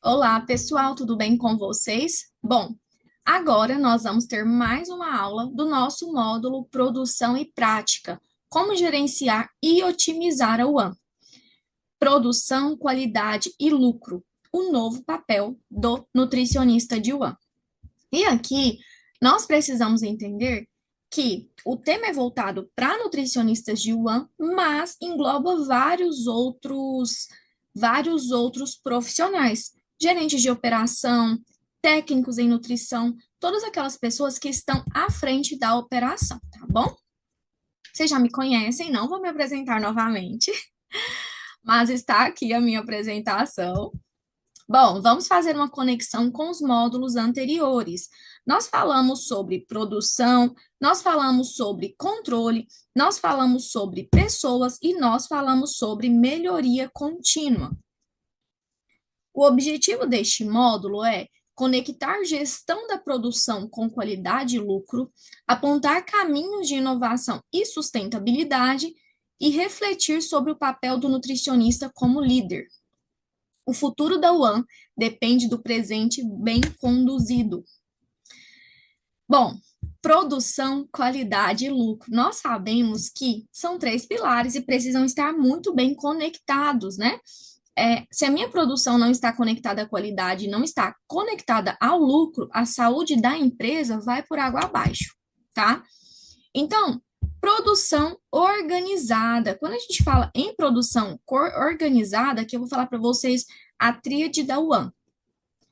Olá, pessoal, tudo bem com vocês? Bom, agora nós vamos ter mais uma aula do nosso módulo Produção e Prática, como gerenciar e otimizar a UAM. Produção, qualidade e lucro, o novo papel do nutricionista de UAM. E aqui nós precisamos entender que o tema é voltado para nutricionistas de UAM, mas engloba vários outros profissionais, gerentes de operação, técnicos em nutrição, todas aquelas pessoas que estão à frente da operação, tá bom? Vocês já me conhecem, não vou me apresentar novamente, mas está aqui a minha apresentação. Bom, vamos fazer uma conexão com os módulos anteriores. Nós falamos sobre produção, nós falamos sobre controle, nós falamos sobre pessoas e nós falamos sobre melhoria contínua. O objetivo deste módulo é conectar gestão da produção com qualidade e lucro, apontar caminhos de inovação e sustentabilidade e refletir sobre o papel do nutricionista como líder. O futuro da UAM depende do presente bem conduzido. Bom, produção, qualidade e lucro. Nós sabemos que são três pilares e precisam estar muito bem conectados, né? Se a minha produção não está conectada à qualidade, não está conectada ao lucro, a saúde da empresa vai por água abaixo, tá? Então, produção organizada. Quando a gente fala em produção organizada, aqui eu vou falar para vocês a tríade da UAM.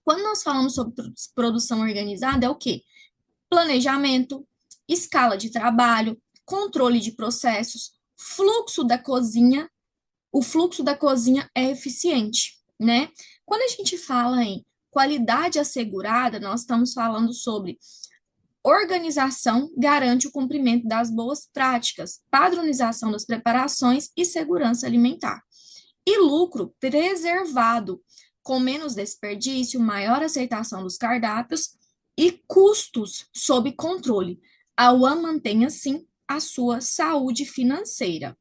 Quando nós falamos sobre produção organizada, é o quê? Planejamento, escala de trabalho, controle de processos, fluxo da cozinha. O fluxo da cozinha é eficiente, né? Quando a gente fala em qualidade assegurada, nós estamos falando sobre organização garante o cumprimento das boas práticas, padronização das preparações e segurança alimentar. E lucro preservado, com menos desperdício, maior aceitação dos cardápios e custos sob controle. A UAM mantém, assim, a sua saúde financeira.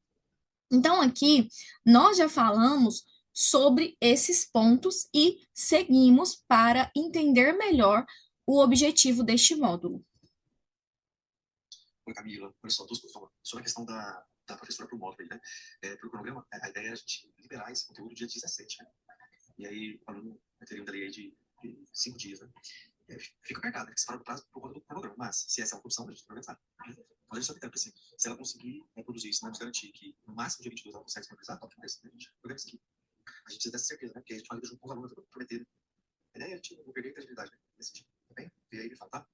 Então, aqui, nós já falamos sobre esses pontos e seguimos para entender melhor o objetivo deste módulo. Oi, Camila. Olha só, duas coisas. Sobre a questão da professora para o módulo, né? Para o cronograma, a ideia é a gente liberar esse conteúdo dia 17, né? E aí, o aluno vai ter um delay de 5 dias, né? Fica marcado, né? Que separa o prazo por conta do cronograma. Mas, se essa é uma opção, a gente vai organizar. Então, a gente só tem assim, se ela conseguir produzir isso, nós garantir que no máximo dia 22 ela consegue se organizar, top, a gente organiza aqui. A gente precisa dessa certeza, né? Porque a gente fala junto com os alunos prometer. A ideia é a gente não perder a credibilidade, né? Nesse dia, tá bem? E aí ele fala, tá?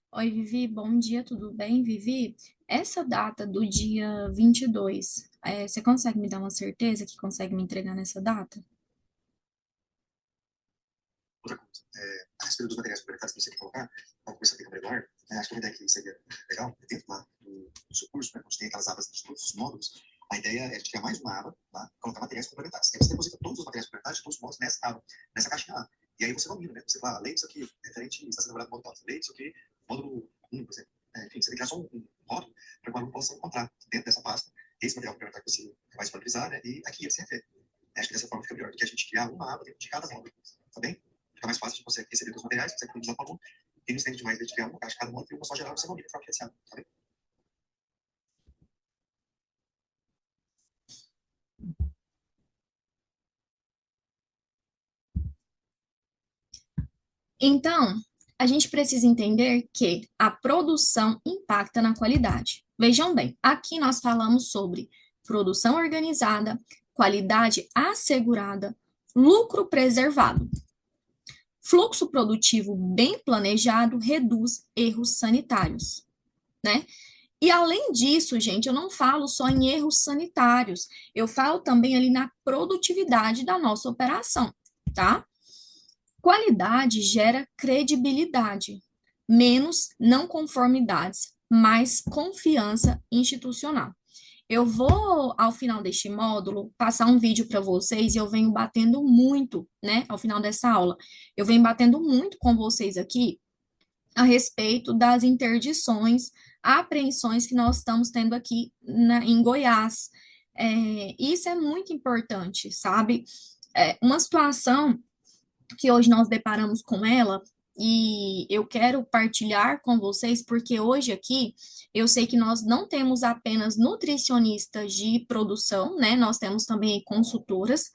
Oi, Vivi, bom dia, tudo bem, Vivi? Essa data do dia 22, você consegue me dar uma certeza que consegue me entregar nessa data? Outra coisa, a respeito dos materiais complementares que você quer colocar, para conversar aqui com o Eduardo, acho que uma ideia que seria legal, dentro lá do seu curso, né, onde tem aquelas abas de todos os módulos, a ideia é de criar mais uma aba, tá? Colocar materiais complementares. Aí você deposita todos os materiais complementares de todos os módulos nessa aba, nessa caixinha lá. E aí você domina, né? Você fala, leia isso aqui, referente a estação elaborada do módulo 9, leia isso aqui, módulo 1, por exemplo. Enfim, você tem que criar só um módulo para que o aluno possa encontrar dentro dessa pasta esse material complementar que você vai disponibilizar, né? E aqui ele se refere. Acho que dessa forma fica melhor do que a gente criar uma aba dentro de cada módulo, tá bem? Fica mais fácil, a gente consegue receber os materiais, consegue utilizar para o aluno, e não estende demais de criar uma caixa cada módulo e uma só geral, você domina de forma diferenciada, tá bem? Então, a gente precisa entender que a produção impacta na qualidade. Vejam bem, aqui nós falamos sobre produção organizada, qualidade assegurada, lucro preservado. Fluxo produtivo bem planejado reduz erros sanitários, né? E além disso, gente, eu não falo só em erros sanitários, eu falo também ali na produtividade da nossa operação, tá? Qualidade gera credibilidade, menos não conformidades, mais confiança institucional. Eu vou, ao final deste módulo, passar um vídeo para vocês e eu venho batendo muito, né, ao final dessa aula. Eu venho batendo muito com vocês aqui a respeito das interdições, apreensões que nós estamos tendo aqui em Goiás. Isso é muito importante, sabe? Uma situação que hoje nós deparamos com ela, e eu quero partilhar com vocês, porque hoje aqui eu sei que nós não temos apenas nutricionistas de produção, né? Nós temos também consultoras,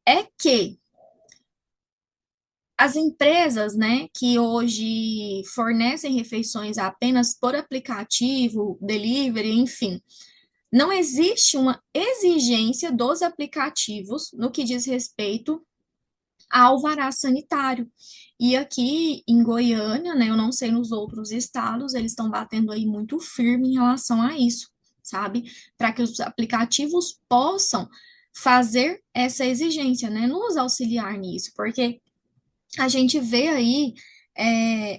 é que as empresas, né, que hoje fornecem refeições apenas por aplicativo, delivery, enfim, não existe uma exigência dos aplicativos no que diz respeito ao alvará sanitário. E aqui em Goiânia, né, eu não sei nos outros estados, eles estão batendo aí muito firme em relação a isso, sabe? Para que os aplicativos possam fazer essa exigência, né, nos auxiliar nisso, porque a gente vê aí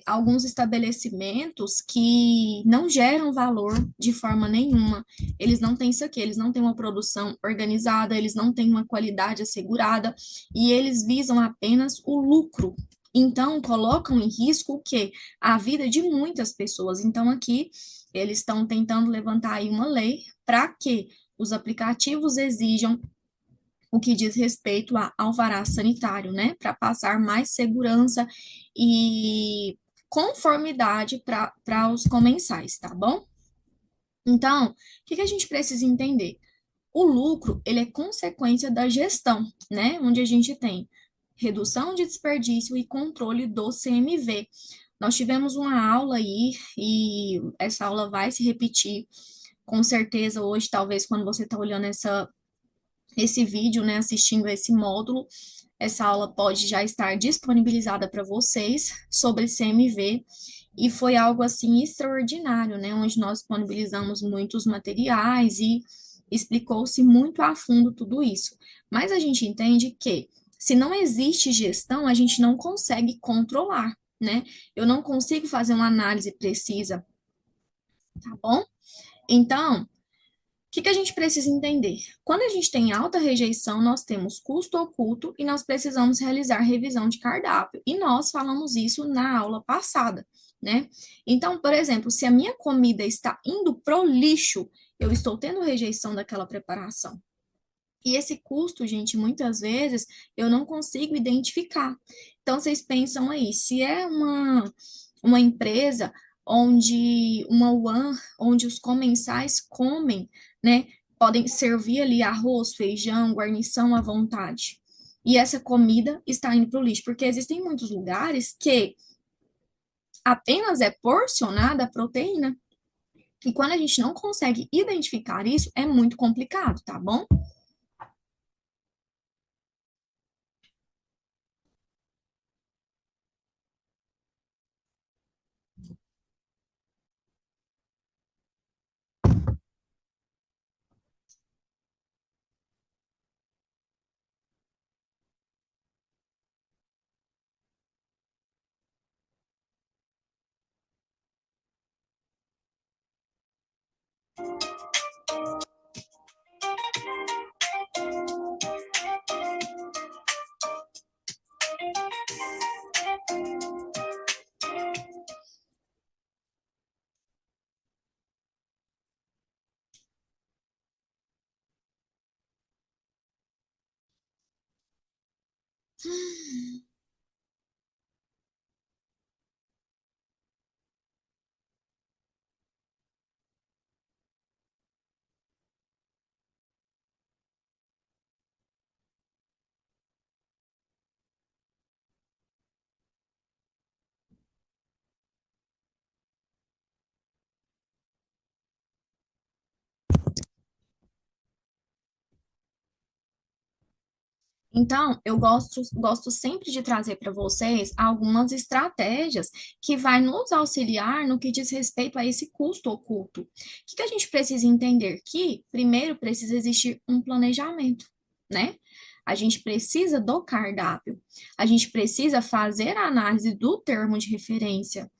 alguns estabelecimentos que não geram valor de forma nenhuma. Eles não têm isso aqui, eles não têm uma produção organizada, eles não têm uma qualidade assegurada e eles visam apenas o lucro. Então, colocam em risco o quê? A vida de muitas pessoas. Então, aqui, eles estão tentando levantar aí uma lei para que os aplicativos exijam o que diz respeito a alvará sanitário, né, para passar mais segurança e conformidade para os comensais, tá bom? Então, o que que a gente precisa entender? O lucro, ele é consequência da gestão, né, onde a gente tem redução de desperdício e controle do CMV. Nós tivemos uma aula aí, e essa aula vai se repetir, com certeza, hoje, talvez, quando você está olhando esse vídeo, né, assistindo esse módulo, essa aula pode já estar disponibilizada para vocês sobre CMV, e foi algo assim extraordinário, né, onde nós disponibilizamos muitos materiais e explicou-se muito a fundo tudo isso. Mas a gente entende que se não existe gestão, a gente não consegue controlar, né? Eu não consigo fazer uma análise precisa, tá bom? Então, que a gente precisa entender? Quando a gente tem alta rejeição, nós temos custo oculto e nós precisamos realizar revisão de cardápio. E nós falamos isso na aula passada, né? Então, por exemplo, se a minha comida está indo pro lixo, eu estou tendo rejeição daquela preparação. E esse custo, gente, muitas vezes eu não consigo identificar. Então, vocês pensam aí, se é uma empresa onde uma UAN, onde os comensais comem, né, podem servir ali arroz, feijão, guarnição à vontade. E essa comida está indo para o lixo, porque existem muitos lugares que apenas é porcionada a proteína. E quando a gente não consegue identificar isso, é muito complicado, tá bom? Então, eu gosto sempre de trazer para vocês algumas estratégias que vai nos auxiliar no que diz respeito a esse custo oculto. O que a gente precisa entender? Que, primeiro, precisa existir um planejamento, né? A gente precisa do cardápio, a gente precisa fazer a análise do termo de referência.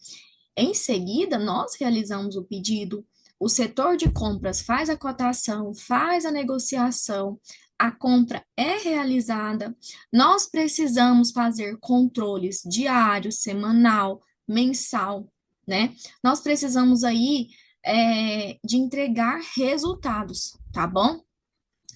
Em seguida, nós realizamos o pedido, O setor de compras faz a cotação, faz a negociação, a compra é realizada. Nós precisamos fazer controles diário, semanal, mensal, né? Nós precisamos aí de entregar resultados, tá bom?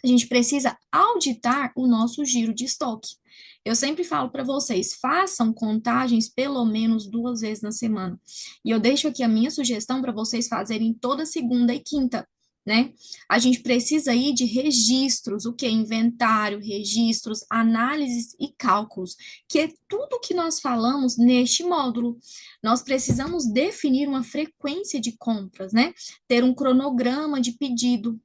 A gente precisa auditar o nosso giro de estoque. Eu sempre falo para vocês, façam contagens pelo menos 2 vezes na semana. E eu deixo aqui a minha sugestão para vocês fazerem toda segunda e quinta, né? A gente precisa aí de registros, o que? Inventário, registros, análises e cálculos, que é tudo que nós falamos neste módulo. Nós precisamos definir uma frequência de compras, né? Ter um cronograma de pedido,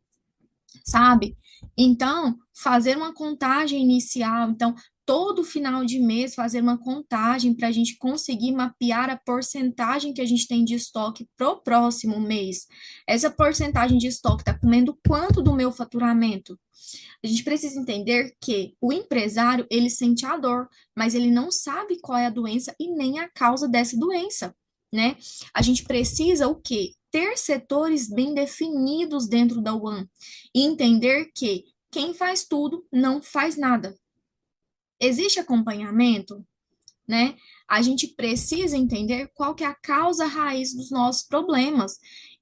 sabe? Então, fazer uma contagem inicial, então, todo final de mês fazer uma contagem para a gente conseguir mapear a porcentagem que a gente tem de estoque para o próximo mês. Essa porcentagem de estoque está comendo quanto do meu faturamento? A gente precisa entender que o empresário, ele sente a dor, mas ele não sabe qual é a doença e nem a causa dessa doença, né? A gente precisa o quê? Ter setores bem definidos dentro da UAM e entender que quem faz tudo não faz nada. Existe acompanhamento, né? A gente precisa entender qual que é a causa raiz dos nossos problemas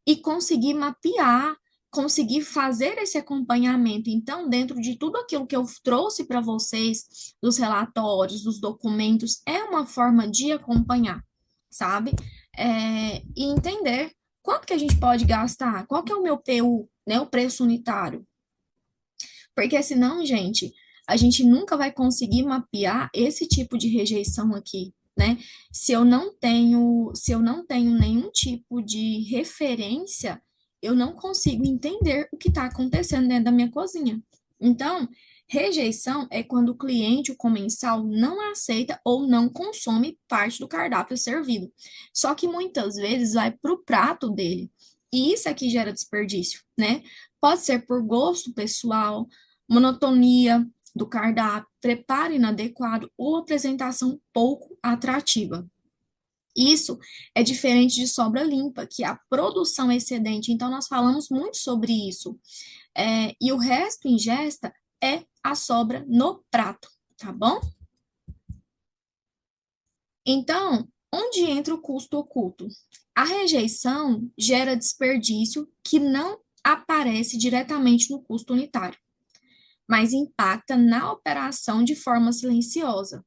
e conseguir mapear, conseguir fazer esse acompanhamento. Então, dentro de tudo aquilo que eu trouxe para vocês, dos relatórios, dos documentos, é uma forma de acompanhar, sabe? E entender quanto que a gente pode gastar, qual que é o meu PU, né, o preço unitário. Porque senão, gente, a gente nunca vai conseguir mapear esse tipo de rejeição aqui, né? Se eu não tenho nenhum tipo de referência, eu não consigo entender o que está acontecendo dentro da minha cozinha. Então, rejeição é quando o cliente, o comensal, não aceita ou não consome parte do cardápio servido. Só que muitas vezes vai para o prato dele. E isso aqui gera desperdício, né? Pode ser por gosto pessoal, monotonia do cardápio, preparo inadequado ou apresentação pouco atrativa. Isso é diferente de sobra limpa, que é a produção excedente. Então, nós falamos muito sobre isso. E o resto ingesta é a sobra no prato, tá bom? Então, onde entra o custo oculto? A rejeição gera desperdício que não aparece diretamente no custo unitário, mas impacta na operação de forma silenciosa.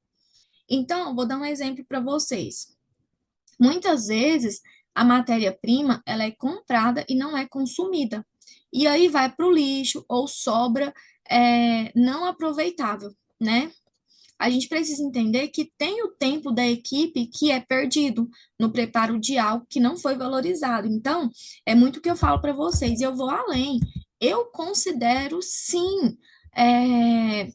Então, vou dar um exemplo para vocês. Muitas vezes, a matéria-prima ela é comprada e não é consumida. E aí vai para o lixo ou sobra não aproveitável, né? A gente precisa entender que tem o tempo da equipe que é perdido no preparo de algo que não foi valorizado. Então, é muito o que eu falo para vocês, e eu vou além. Eu considero, sim, é,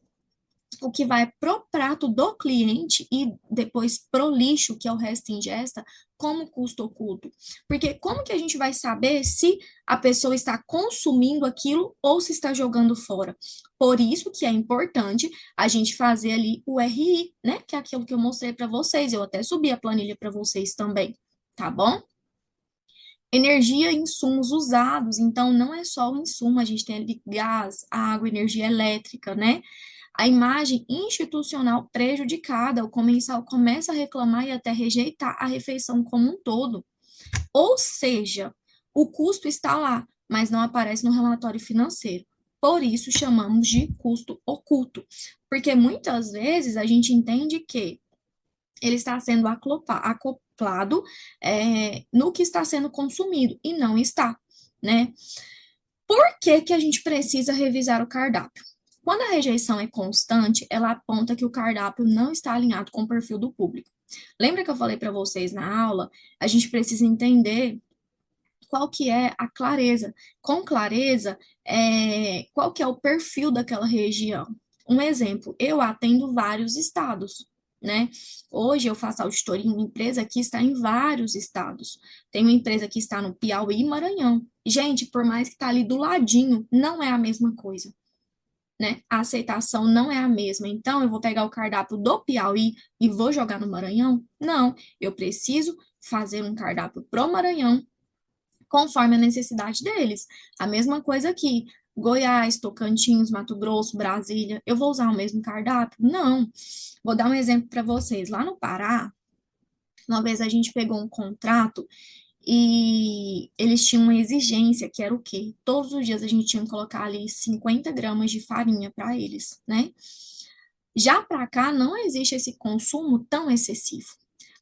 o que vai pro prato do cliente e depois pro lixo, que é o resto ingesta, como custo oculto. Porque como que a gente vai saber se a pessoa está consumindo aquilo ou se está jogando fora? Por isso que é importante a gente fazer ali o RI, né? Que é aquilo que eu mostrei para vocês. Eu até subi a planilha para vocês também, tá bom? Energia e insumos usados, então não é só o insumo, a gente tem ali gás, água, energia elétrica, né? A imagem institucional prejudicada, o comensal começa a reclamar e até rejeitar a refeição como um todo. Ou seja, o custo está lá, mas não aparece no relatório financeiro. Por isso chamamos de custo oculto, porque muitas vezes a gente entende que ele está sendo acoplado no que está sendo consumido, e não está, né? Por que que a gente precisa revisar o cardápio? Quando a rejeição é constante, ela aponta que o cardápio não está alinhado com o perfil do público. Lembra que eu falei para vocês na aula? A gente precisa entender qual que é a clareza. Com clareza, qual que é o perfil daquela região. Um exemplo, eu atendo vários estados, né? Hoje eu faço auditoria em uma empresa que está em vários estados. Tem uma empresa que está no Piauí e Maranhão. Gente, por mais que está ali do ladinho, não é a mesma coisa, né? A aceitação não é a mesma. Então, eu vou pegar o cardápio do Piauí e vou jogar no Maranhão? Não, eu preciso fazer um cardápio pro Maranhão conforme a necessidade deles. A mesma coisa aqui, Goiás, Tocantins, Mato Grosso, Brasília, eu vou usar o mesmo cardápio? Não. Vou dar um exemplo para vocês. Lá no Pará, uma vez a gente pegou um contrato e eles tinham uma exigência que era o quê? Todos os dias a gente tinha que colocar ali 50 gramas de farinha para eles, né? Já para cá não existe esse consumo tão excessivo.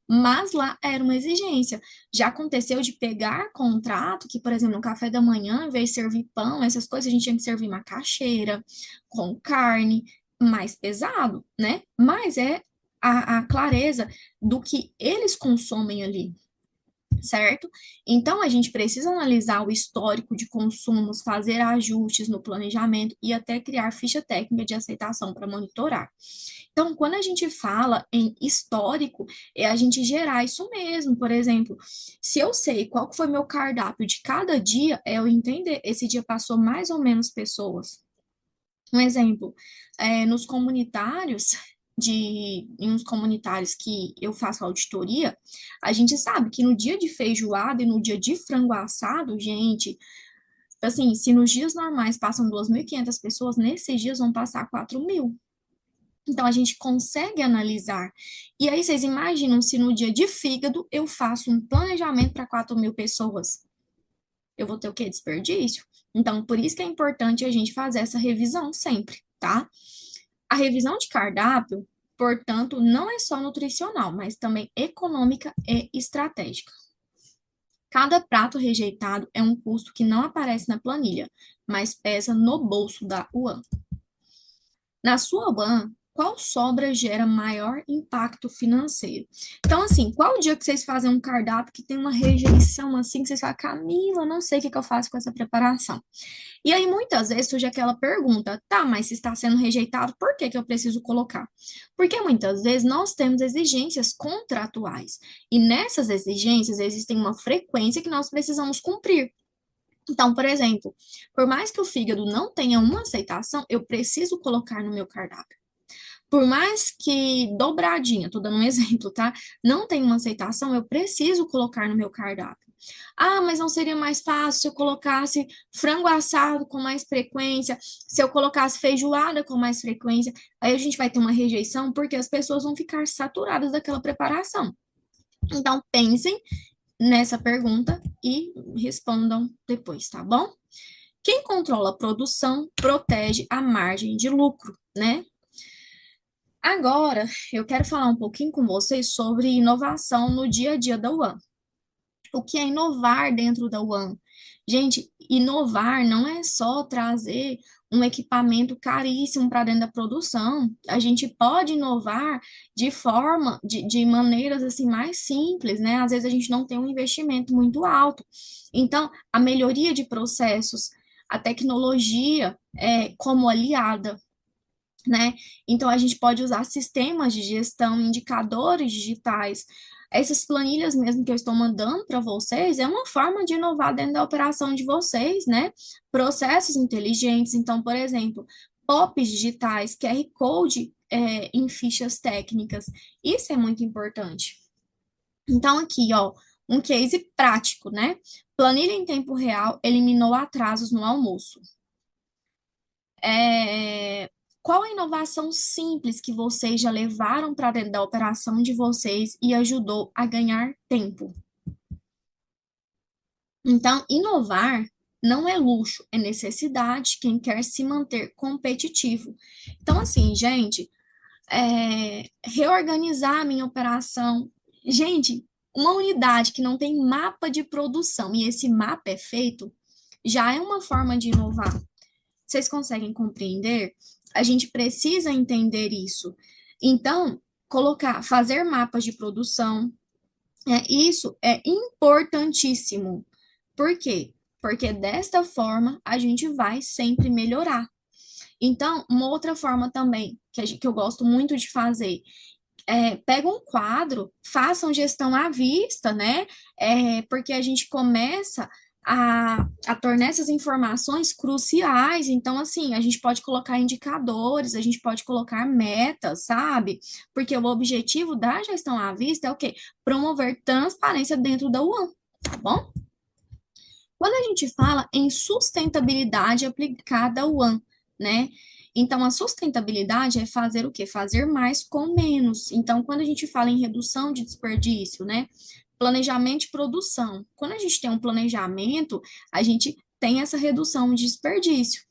Mas lá era uma exigência. Já aconteceu de pegar contrato, que, por exemplo, no café da manhã, em vez de servir pão, essas coisas, a gente tinha que servir macaxeira, com carne, mais pesado, né? Mas é a clareza do que eles consomem ali, certo? Então, a gente precisa analisar o histórico de consumos, fazer ajustes no planejamento e até criar ficha técnica de aceitação para monitorar. Então, quando a gente fala em histórico, é a gente gerar isso mesmo. Por exemplo, se eu sei qual que foi meu cardápio de cada dia, é eu entender, esse dia passou mais ou menos pessoas. Um exemplo, nos comunitários, em uns comunitários que eu faço auditoria, a gente sabe que no dia de feijoada e no dia de frango assado, gente, assim, se nos dias normais passam 2.500 pessoas, nesses dias vão passar 4.000. Então, a gente consegue analisar. E aí, vocês imaginam se no dia de fígado eu faço um planejamento para 4.000 pessoas? Eu vou ter o quê? Desperdício. Então, por isso que é importante a gente fazer essa revisão sempre, tá? A revisão de cardápio, portanto, não é só nutricional, mas também econômica e estratégica. Cada prato rejeitado é um custo que não aparece na planilha, mas pesa no bolso da UAN. Na sua UAN, qual sobra gera maior impacto financeiro? Então, assim, qual o dia que vocês fazem um cardápio que tem uma rejeição assim, que vocês falam, Camila, não sei o que eu faço com essa preparação. E aí, muitas vezes, surge aquela pergunta, tá, mas se está sendo rejeitado, por que que eu preciso colocar? Porque muitas vezes nós temos exigências contratuais, e nessas exigências existem uma frequência que nós precisamos cumprir. Então, por exemplo, por mais que o fígado não tenha uma aceitação, eu preciso colocar no meu cardápio. Por mais que dobradinha, tô dando um exemplo, tá? Não tem uma aceitação, eu preciso colocar no meu cardápio. Ah, mas não seria mais fácil se eu colocasse frango assado com mais frequência, se eu colocasse feijoada com mais frequência? Aí a gente vai ter uma rejeição porque as pessoas vão ficar saturadas daquela preparação. Então, pensem nessa pergunta e respondam depois, tá bom? Quem controla a produção protege a margem de lucro, né? Agora, eu quero falar um pouquinho com vocês sobre inovação no dia a dia da UAN. O que é inovar dentro da UAN? Gente, inovar não é só trazer um equipamento caríssimo para dentro da produção. A gente pode inovar de maneiras assim mais simples, né? Às vezes a gente não tem um investimento muito alto. Então, a melhoria de processos, a tecnologia é como aliada, né? Então, a gente pode usar sistemas de gestão, indicadores digitais. Essas planilhas mesmo que eu estou mandando para vocês é uma forma de inovar dentro da operação de vocês, né? Processos inteligentes. Então, por exemplo, POPs digitais, QR Code em fichas técnicas. Isso é muito importante. Então, aqui, ó, um case prático, né? Planilha em tempo real eliminou atrasos no almoço. Qual a inovação simples que vocês já levaram para dentro da operação de vocês e ajudou a ganhar tempo? Então, inovar não é luxo, é necessidade quem quer se manter competitivo. Então, assim, gente, reorganizar a minha operação. Gente, uma unidade que não tem mapa de produção e esse mapa é feito, já é uma forma de inovar. Vocês conseguem compreender? A gente precisa entender isso. Então, fazer mapas de produção, isso é importantíssimo. Por quê? Porque desta forma a gente vai sempre melhorar. Então, uma outra forma também que eu gosto muito de fazer pega um quadro, façam gestão à vista, né? Porque a gente começa a tornar essas informações cruciais. Então, assim, a gente pode colocar indicadores, a gente pode colocar metas, sabe? Porque o objetivo da gestão à vista é o quê? Promover transparência dentro da UAN, tá bom? Quando a gente fala em sustentabilidade aplicada ao One, né? Então, a sustentabilidade é fazer o quê? Fazer mais com menos. Então, quando a gente fala em redução de desperdício, né? Planejamento e produção. Quando a gente tem um planejamento, a gente tem essa redução de desperdício.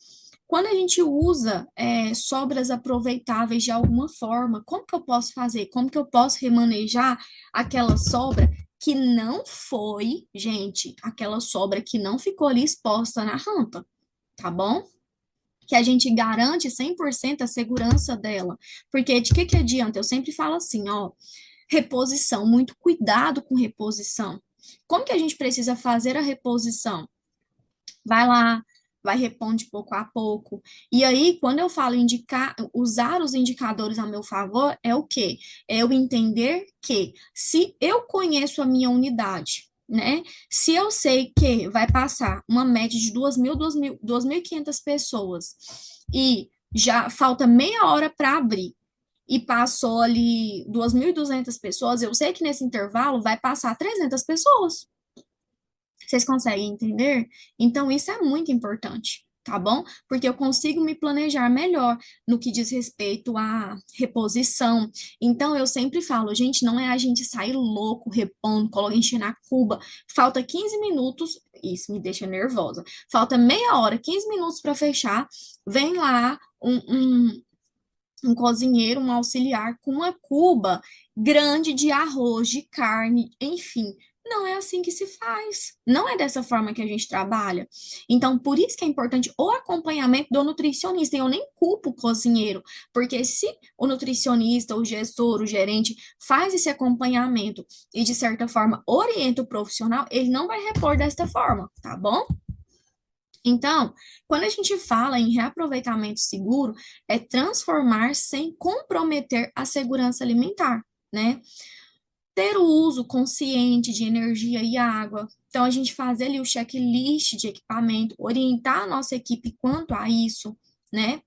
Quando a gente usa sobras aproveitáveis de alguma forma, como que eu posso fazer? Como que eu posso remanejar aquela sobra que não foi, gente, aquela sobra que não ficou ali exposta na rampa, tá bom? Que a gente garante 100% a segurança dela. Porque de que adianta? Eu sempre falo assim, ó, reposição, muito cuidado com reposição. Como que a gente precisa fazer a reposição? Vai lá, vai repondo de pouco a pouco. E aí, quando eu falo indicar, usar os indicadores a meu favor, é o quê? É eu entender que se eu conheço a minha unidade, né? Se eu sei que vai passar uma média de 2.500 pessoas e já falta meia hora para abrir e passou ali 2.200 pessoas, eu sei que nesse intervalo vai passar 300 pessoas. Vocês conseguem entender? Então, isso é muito importante, tá bom? Porque eu consigo me planejar melhor no que diz respeito à reposição. Então, eu sempre falo, gente, não é a gente sair louco, repondo, enchendo a cuba. Falta 15 minutos, isso me deixa nervosa. Falta meia hora, 15 minutos para fechar. Vem lá um cozinheiro, um auxiliar com uma cuba grande de arroz, de carne, enfim. Não é assim que se faz. Não é dessa forma que a gente trabalha. Então, por isso que é importante o acompanhamento do nutricionista. E eu nem culpo o cozinheiro, porque se o nutricionista, o gestor, o gerente faz esse acompanhamento e, de certa forma, orienta o profissional, ele não vai repor desta forma, tá bom? Então, quando a gente fala em reaproveitamento seguro, é transformar sem comprometer a segurança alimentar, né? Ter o uso consciente de energia e água. Então, a gente fazer ali o checklist de equipamento, orientar a nossa equipe quanto a isso, né?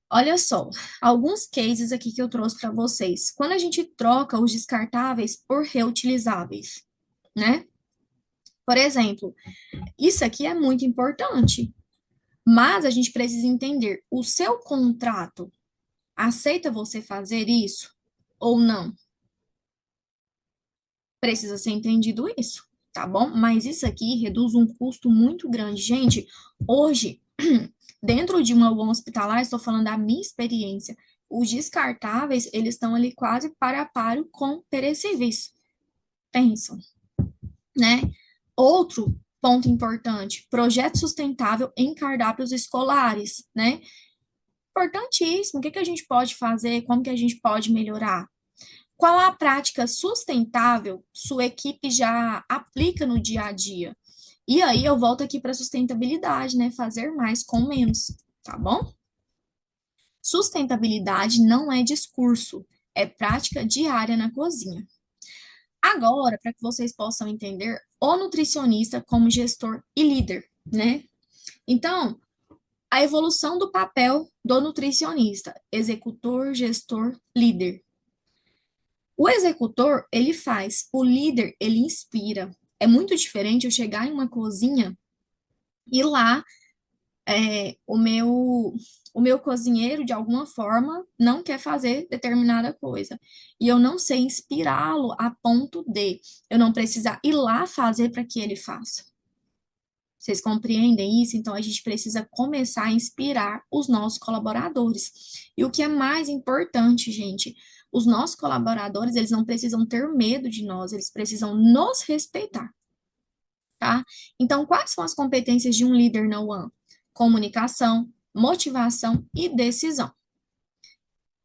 Olha só, alguns cases aqui que eu trouxe para vocês. Quando a gente troca os descartáveis por reutilizáveis, né? Por exemplo, isso aqui é muito importante. Mas a gente precisa entender, o seu contrato aceita você fazer isso ou não? Precisa ser entendido isso, tá bom? Mas isso aqui reduz um custo muito grande. Gente, hoje, dentro de uma UAM hospitalar, estou falando da minha experiência, os descartáveis, eles estão ali quase para a paro com perecíveis. Pensam, né? Outro ponto importante, projeto sustentável em cardápios escolares, né? Importantíssimo. O que que a gente pode fazer? Como que a gente pode melhorar? Qual a prática sustentável sua equipe já aplica no dia a dia? E aí eu volto aqui para a sustentabilidade, né? Fazer mais com menos, tá bom? Sustentabilidade não é discurso, é prática diária na cozinha. Agora, para que vocês possam entender o nutricionista como gestor e líder, né? Então, a evolução do papel do nutricionista, executor, gestor, líder. O executor, ele faz, o líder, ele inspira. É muito diferente eu chegar em uma cozinha e lá o meu cozinheiro, de alguma forma, não quer fazer determinada coisa. E eu não sei inspirá-lo a ponto de eu não precisar ir lá fazer para que ele faça. Vocês compreendem isso? Então, a gente precisa começar a inspirar os nossos colaboradores. E o que é mais importante, gente, os nossos colaboradores, eles não precisam ter medo de nós, eles precisam nos respeitar, tá? Então, quais são as competências de um líder na UAM? Comunicação, motivação e decisão.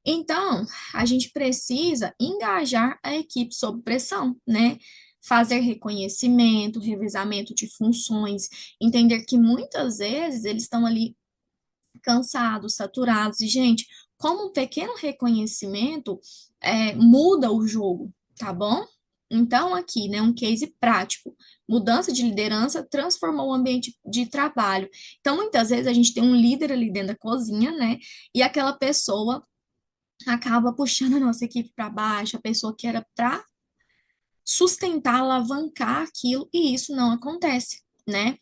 Então, a gente precisa engajar a equipe sob pressão, né? Fazer reconhecimento, revezamento de funções, entender que muitas vezes eles estão ali cansados, saturados, e, gente, como um pequeno reconhecimento muda o jogo, tá bom? Então, aqui, né, um case prático. Mudança de liderança transformou o ambiente de trabalho. Então, muitas vezes a gente tem um líder ali dentro da cozinha, né? E aquela pessoa acaba puxando a nossa equipe para baixo, a pessoa que era para sustentar, alavancar aquilo, e isso não acontece, né?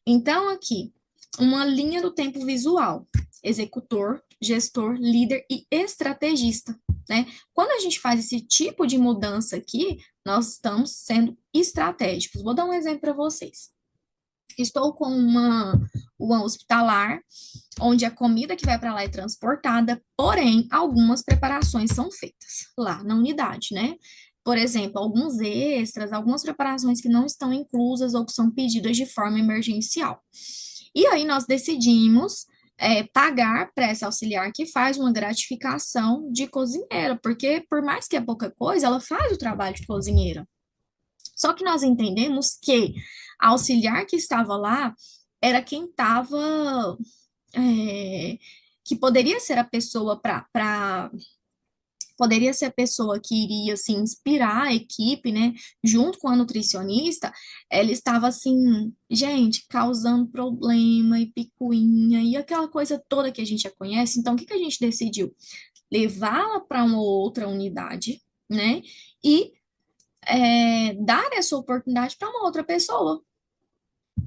Então, aqui, uma linha do tempo visual: executor, gestor, líder e estrategista, né? Quando a gente faz esse tipo de mudança aqui, nós estamos sendo estratégicos. Vou dar um exemplo para vocês. Estou com uma hospitalar, onde a comida que vai para lá é transportada, porém, algumas preparações são feitas lá na unidade, né? Por exemplo, alguns extras, algumas preparações que não estão inclusas ou que são pedidas de forma emergencial. E aí nós decidimos pagar para essa auxiliar que faz uma gratificação de cozinheira, porque por mais que é pouca coisa, ela faz o trabalho de cozinheira. Só que nós entendemos que a auxiliar que estava lá era quem estava, é, que poderia ser a pessoa poderia ser a pessoa que iria assim inspirar a equipe, né, junto com a nutricionista. Ela estava assim, gente, causando problema e picuinha e aquela coisa toda que a gente já conhece. Então, o que que a gente decidiu? Levá-la para uma outra unidade, né? E dar essa oportunidade para uma outra pessoa.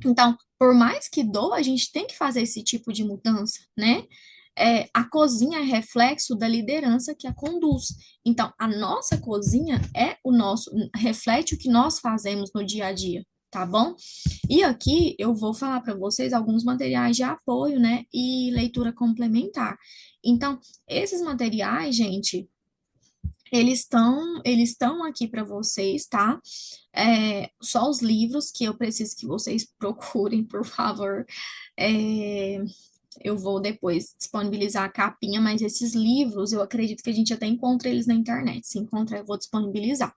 Então, por mais que doa, a gente tem que fazer esse tipo de mudança, né? A cozinha é reflexo da liderança que a conduz. Então, a nossa cozinha é o nosso, reflete o que nós fazemos no dia a dia, tá bom? E aqui eu vou falar para vocês alguns materiais de apoio, né? E leitura complementar. Então, esses materiais, gente, eles estão aqui para vocês, tá? Só os livros que eu preciso que vocês procurem, por favor. É, eu vou depois disponibilizar a capinha, mas esses livros eu acredito que a gente até encontra eles na internet. Se encontrar, eu vou disponibilizar.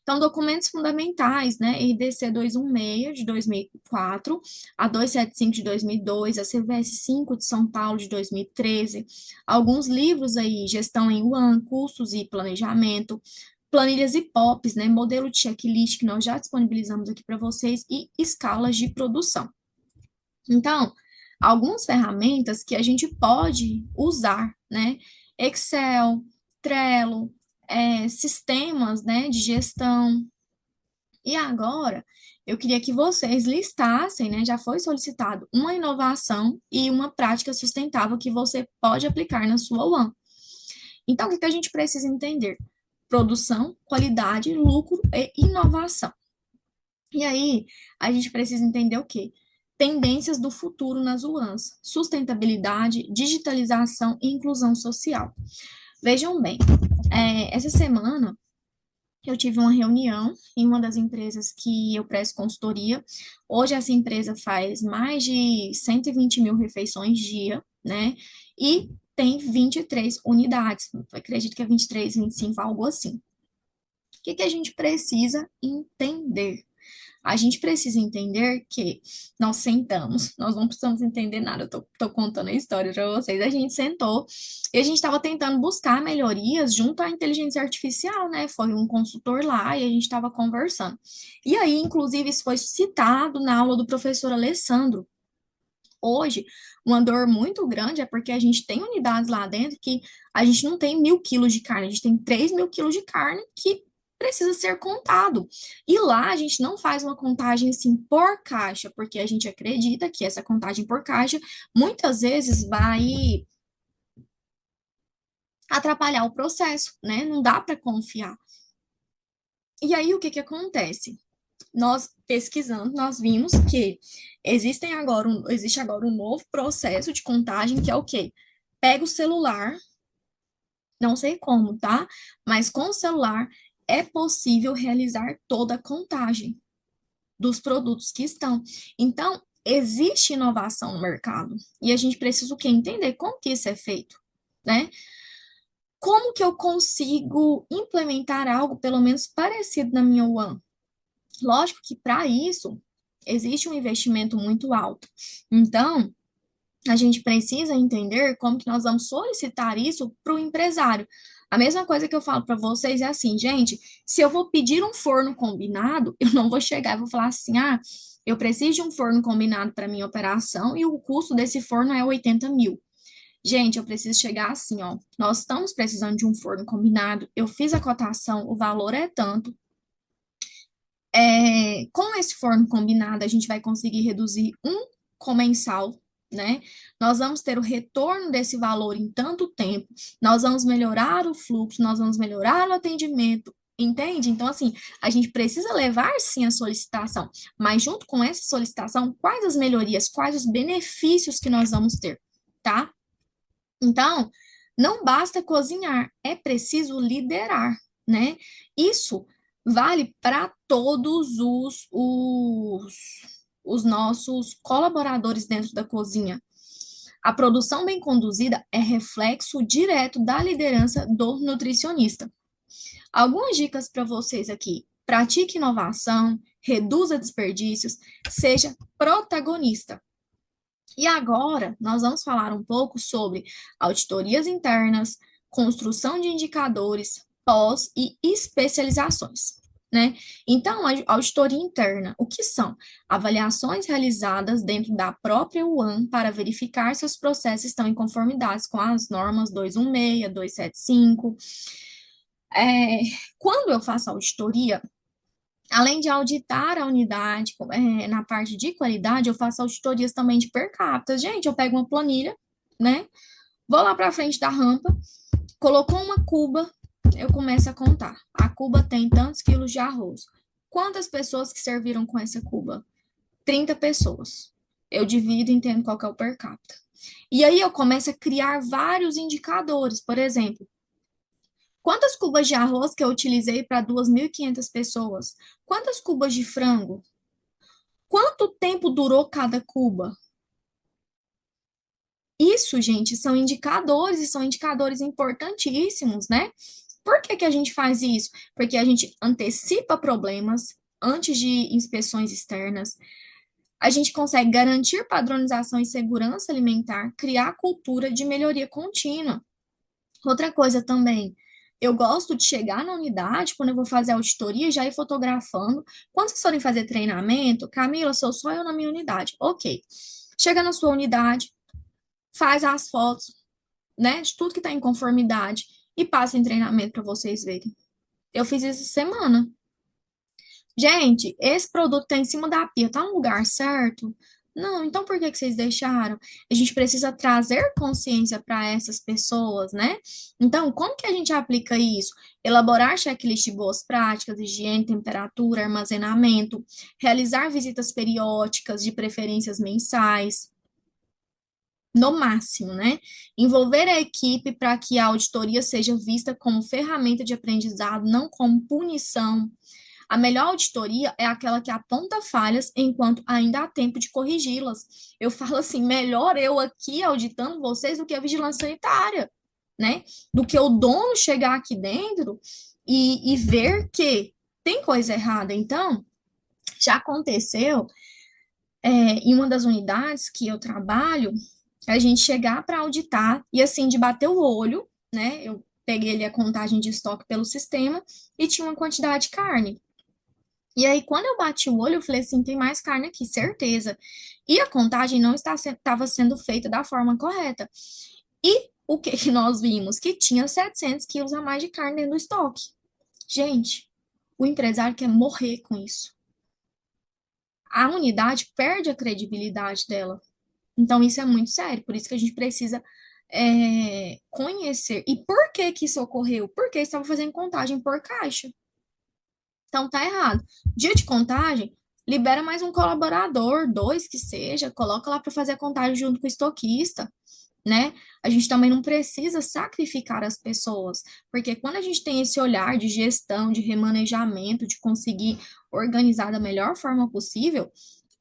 Então, documentos fundamentais, né? RDC 216 de 2004, a 275 de 2002, a CVS 5 de São Paulo de 2013, alguns livros aí, Gestão em One, Custos e Planejamento, planilhas e POPs, né? Modelo de checklist que nós já disponibilizamos aqui para vocês e escalas de produção. Então, algumas ferramentas que a gente pode usar, né? Excel, Trello, sistemas, né, de gestão. E agora, eu queria que vocês listassem, né? Já foi solicitado uma inovação e uma prática sustentável que você pode aplicar na sua One. Então, o que que a gente precisa entender? Produção, qualidade, lucro e inovação. E aí, a gente precisa entender o quê? Tendências do futuro nas UANs, sustentabilidade, digitalização e inclusão social. Vejam bem, essa semana eu tive uma reunião em uma das empresas que eu presto consultoria. Hoje essa empresa faz mais de 120 mil refeições dia, né? E tem 23 unidades, acredito que é 23, 25, algo assim. O que que a gente precisa entender? A gente precisa entender que nós sentamos, nós não precisamos entender nada, eu tô contando a história para vocês. A gente sentou e a gente estava tentando buscar melhorias junto à inteligência artificial, né? Foi um consultor lá e a gente estava conversando. E aí, inclusive, isso foi citado na aula do professor Alessandro. Hoje, uma dor muito grande é porque a gente tem unidades lá dentro que a gente não tem 1.000 quilos de carne, a gente tem 3.000 quilos de carne que precisa ser contado. E lá a gente não faz uma contagem assim por caixa, porque a gente acredita que essa contagem por caixa muitas vezes vai atrapalhar o processo, né? Não dá para confiar. E aí o que que acontece? Nós pesquisando, nós vimos que existe agora um novo processo de contagem que é o quê? Pega o celular, não sei como, tá? Mas com o celular é possível realizar toda a contagem dos produtos que estão. Então, existe inovação no mercado e a gente precisa o quê? Entender como que isso é feito, né? Como que eu consigo implementar algo pelo menos parecido na minha One? Lógico que para isso existe um investimento muito alto. Então, a gente precisa entender como que nós vamos solicitar isso para o empresário. A mesma coisa que eu falo para vocês é assim, gente, se eu vou pedir um forno combinado, eu não vou chegar e vou falar assim, eu preciso de um forno combinado para minha operação e o custo desse forno é 80 mil. Gente, eu preciso chegar assim, ó, nós estamos precisando de um forno combinado, eu fiz a cotação, o valor é tanto, Com esse forno combinado, a gente vai conseguir reduzir um comensal, né? Nós vamos ter o retorno desse valor em tanto tempo, nós vamos melhorar o fluxo, nós vamos melhorar o atendimento, entende? Então, assim, a gente precisa levar sim a solicitação, mas junto com essa solicitação, quais as melhorias, quais os benefícios que nós vamos ter, tá? Então, não basta cozinhar, é preciso liderar, né? Isso vale para todos os nossos colaboradores dentro da cozinha. A produção bem conduzida é reflexo direto da liderança do nutricionista. Algumas dicas para vocês aqui. Pratique inovação, reduza desperdícios, seja protagonista. E agora nós vamos falar um pouco sobre auditorias internas, construção de indicadores, pós e especializações, né? Então, a auditoria interna, o que são? Avaliações realizadas dentro da própria UAN para verificar se os processos estão em conformidade com as normas 216, 275. Quando eu faço auditoria, além de auditar a unidade, na parte de qualidade, eu faço auditorias também de per capita. Gente, eu pego uma planilha, né? Vou lá para frente da rampa, colocou uma cuba, eu começo a contar. A cuba tem tantos quilos de arroz. Quantas pessoas que serviram com essa cuba? 30 pessoas. Eu divido e entendo qual que é o per capita. E aí eu começo a criar vários indicadores. Por exemplo, quantas cubas de arroz que eu utilizei para 2.500 pessoas? Quantas cubas de frango? Quanto tempo durou cada cuba? Isso, gente, são indicadores e são indicadores importantíssimos, né? Por que que a gente faz isso? Porque a gente antecipa problemas antes de inspeções externas, a gente consegue garantir padronização e segurança alimentar, criar cultura de melhoria contínua. Outra coisa também, eu gosto de chegar na unidade, quando eu vou fazer auditoria, já ir fotografando. Quando vocês forem fazer treinamento, Camila, sou só eu na minha unidade. Ok. Chega na sua unidade, faz as fotos, né, de tudo que está em conformidade e passa em treinamento para vocês verem. Eu fiz isso essa semana. Gente, esse produto está em cima da pia, tá no lugar certo? Não, então por que que vocês deixaram? A gente precisa trazer consciência para essas pessoas, né? Então, como que a gente aplica isso? Elaborar checklist de boas práticas, higiene, temperatura, armazenamento, realizar visitas periódicas, de preferências mensais, no máximo, né? Envolver a equipe para que a auditoria seja vista como ferramenta de aprendizado, não como punição. A melhor auditoria é aquela que aponta falhas enquanto ainda há tempo de corrigi-las. Eu falo assim, melhor eu aqui auditando vocês do que a vigilância sanitária, né? Do que o dono chegar aqui dentro e ver que tem coisa errada. Então, já aconteceu, em uma das unidades que eu trabalho, a gente chegar para auditar e assim, de bater o olho, né? Eu peguei ali a contagem de estoque pelo sistema e tinha uma quantidade de carne. E aí, quando eu bati o olho, eu falei assim, tem mais carne aqui, certeza. E a contagem não estava sendo feita da forma correta. E o que que nós vimos? Que tinha 700 quilos a mais de carne dentro do estoque. Gente, o empresário quer morrer com isso. A unidade perde a credibilidade dela. Então, isso é muito sério. Por isso que a gente precisa conhecer. E por que que isso ocorreu? Porque estava fazendo contagem por caixa. Então tá errado. Dia de contagem, libera mais um colaborador, dois que seja, coloca lá para fazer a contagem junto com o estoquista, né? A gente também não precisa sacrificar as pessoas, porque quando a gente tem esse olhar de gestão, de remanejamento, de conseguir organizar da melhor forma possível,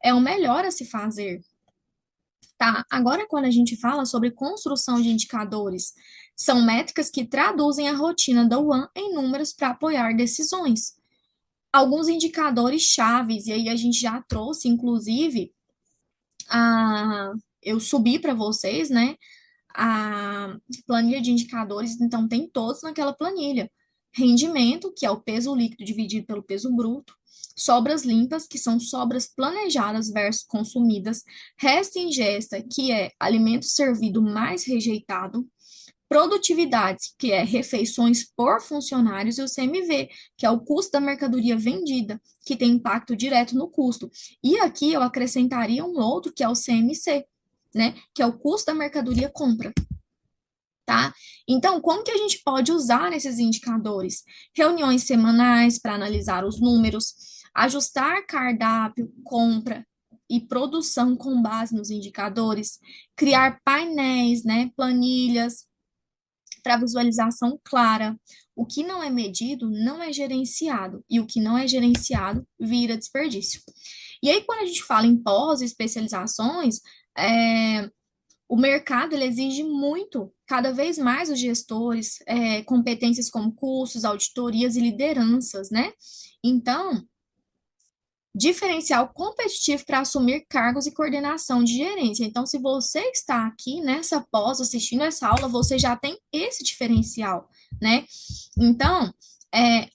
é o melhor a se fazer, tá? Agora, quando a gente fala sobre construção de indicadores, são métricas que traduzem a rotina da UAN em números para apoiar decisões. Alguns indicadores chaves, e aí a gente já trouxe, inclusive, eu subi para vocês, né, a planilha de indicadores, então tem todos naquela planilha. Rendimento, que é o peso líquido dividido pelo peso bruto, sobras limpas, que são sobras planejadas versus consumidas, resta ingesta, que é alimento servido mais rejeitado, produtividades, que é refeições por funcionários, e o CMV, que é o custo da mercadoria vendida, que tem impacto direto no custo. E aqui eu acrescentaria um outro, que é o CMC, né, que é o custo da mercadoria compra. Tá? Então, como que a gente pode usar esses indicadores? Reuniões semanais para analisar os números, ajustar cardápio, compra e produção com base nos indicadores, criar painéis, né, planilhas para visualização clara. O que não é medido não é gerenciado, e o que não é gerenciado vira desperdício. E aí, quando a gente fala em pós-especializações, o mercado ele exige muito, cada vez mais os gestores, competências como cursos, auditorias e lideranças, né? Então, diferencial competitivo para assumir cargos e coordenação de gerência. Então, se você está aqui nessa pós, assistindo essa aula, você já tem esse diferencial, né? Então,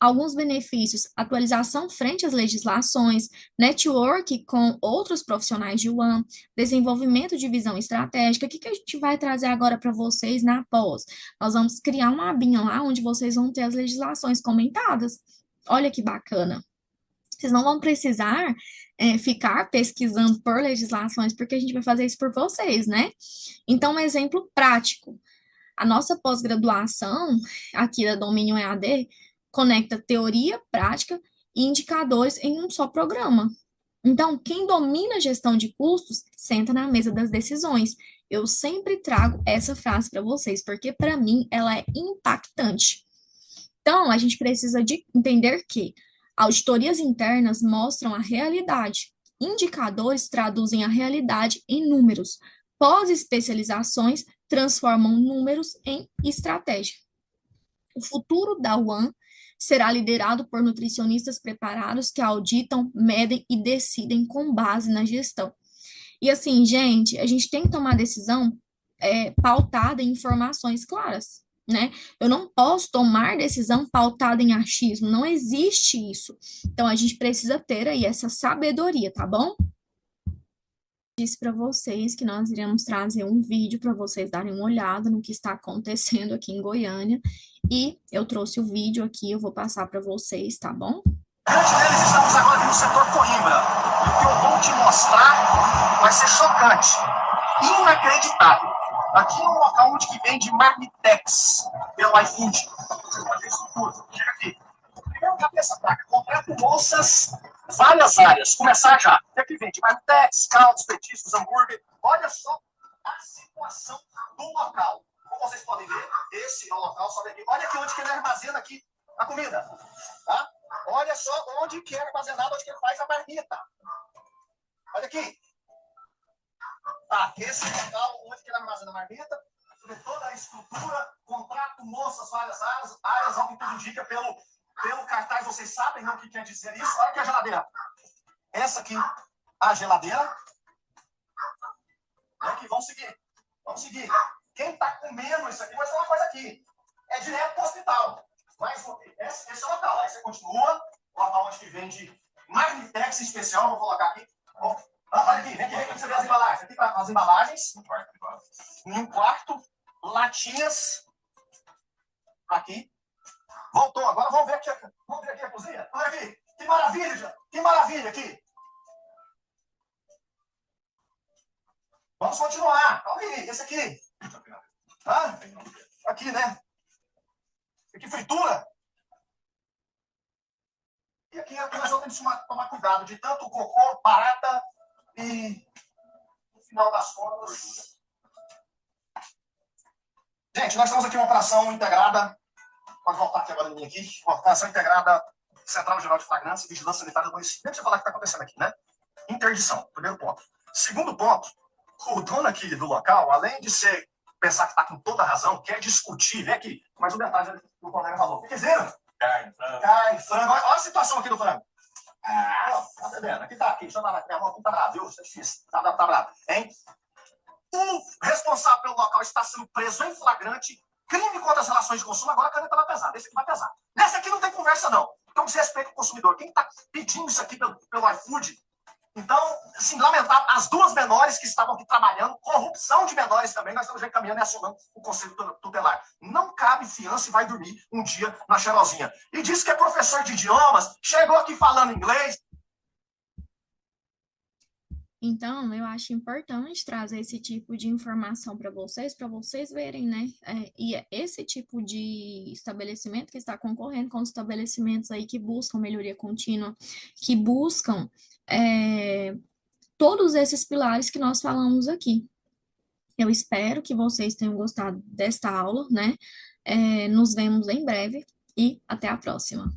alguns benefícios: atualização frente às legislações, network com outros profissionais de UAM, desenvolvimento de visão estratégica. O que a gente vai trazer agora para vocês na pós? Nós vamos criar uma abinha lá onde vocês vão ter as legislações comentadas. Olha que bacana. Vocês não vão precisar ficar pesquisando por legislações, porque a gente vai fazer isso por vocês, né? Então, um exemplo prático. A nossa pós-graduação, aqui da Domínio EAD, conecta teoria, prática e indicadores em um só programa. Então, quem domina a gestão de custos, senta na mesa das decisões. Eu sempre trago essa frase para vocês, porque para mim ela é impactante. Então, a gente precisa de entender que auditorias internas mostram a realidade, indicadores traduzem a realidade em números, pós-especializações transformam números em estratégia. O futuro da UAM será liderado por nutricionistas preparados que auditam, medem e decidem com base na gestão. E assim, gente, a gente tem que tomar decisão pautada em informações claras, né? Eu não posso tomar decisão pautada em achismo, não existe isso. Então, a gente precisa ter aí essa sabedoria, tá bom? Disse para vocês que nós iremos trazer um vídeo para vocês darem uma olhada no que está acontecendo aqui em Goiânia. E eu trouxe o vídeo aqui, eu vou passar para vocês, tá bom? Diante deles, estamos agora aqui no setor Coimbra. E o que eu vou te mostrar vai ser chocante, inacreditável. Aqui é um local onde que vende marmitex pelo iFood. Olha isso tudo. Chega aqui. Primeiro, cadê essa placa? Completo moças, várias áreas. Começar já. E aqui vende marmitex, caldos, petiscos, hambúrguer. Olha só a situação do local. Como vocês podem ver, esse é o local. Sobe aqui. Olha aqui onde que ele armazena aqui a comida. Tá? Olha só onde que é armazenado, onde que ele faz a marmita. Olha aqui. Tá, esse local onde que ele armazena a marmita, toda a estrutura, contrato, moças, várias áreas, ao que tudo indica pelo cartaz, vocês sabem, não, o que quer dizer isso. Olha aqui a geladeira. Essa aqui, a geladeira. E aqui, vamos seguir. Vamos seguir. Quem está comendo isso aqui, vou te falar uma coisa aqui. É direto para o hospital. Mas esse é o local. Aí você continua, o local onde que vende marmitex especial, vou colocar aqui. Olha aqui, vem aqui, você vê as embalagens. Aqui tá as embalagens. Em um quarto, latinhas. Aqui. Voltou, agora vamos ver aqui a cozinha. Olha aqui, que maravilha, que maravilha aqui. Vamos continuar. Olha aí, esse aqui. Ah, aqui, né? Aqui, fritura. E aqui nós vamos tomar cuidado de tanto cocô, barata e, no final das contas... Gente, nós estamos aqui em uma operação integrada. Pode voltar aqui agora em mim aqui. Uma operação integrada, Central Geral de Flagrância e Vigilância Sanitária do município. Nem precisa falar o que está acontecendo aqui, né? Interdição, primeiro ponto. Segundo ponto, o dono aqui do local, além de pensar que está com toda a razão, quer discutir, vem aqui, mais um detalhe que o colega falou. O que quiseram? Carne, frango. Olha a situação aqui do frango. Tá bebendo. Aqui tá, aqui. Deixa eu dar na minha mão. Aqui tá bravo, viu? Isso é difícil. Tá bravo. Hein? O responsável pelo local está sendo preso em flagrante. Crime contra as relações de consumo. Agora a caneta vai pesar. Esse aqui vai pesar. Nessa aqui não tem conversa, não. Então, desrespeito ao consumidor. Quem está pedindo isso aqui pelo iFood, Então, assim, lamentável, as duas menores que estavam aqui trabalhando, corrupção de menores também, nós estamos já encaminhando e acionando o Conselho Tutelar. Não cabe fiança e vai dormir um dia na cheirosinha. E disse que é professor de idiomas, chegou aqui falando inglês. Então, eu acho importante trazer esse tipo de informação para vocês verem, né? E é esse tipo de estabelecimento que está concorrendo com os estabelecimentos aí que buscam melhoria contínua, que buscam todos esses pilares que nós falamos aqui. Eu espero que vocês tenham gostado desta aula, né? Nos vemos em breve e até a próxima.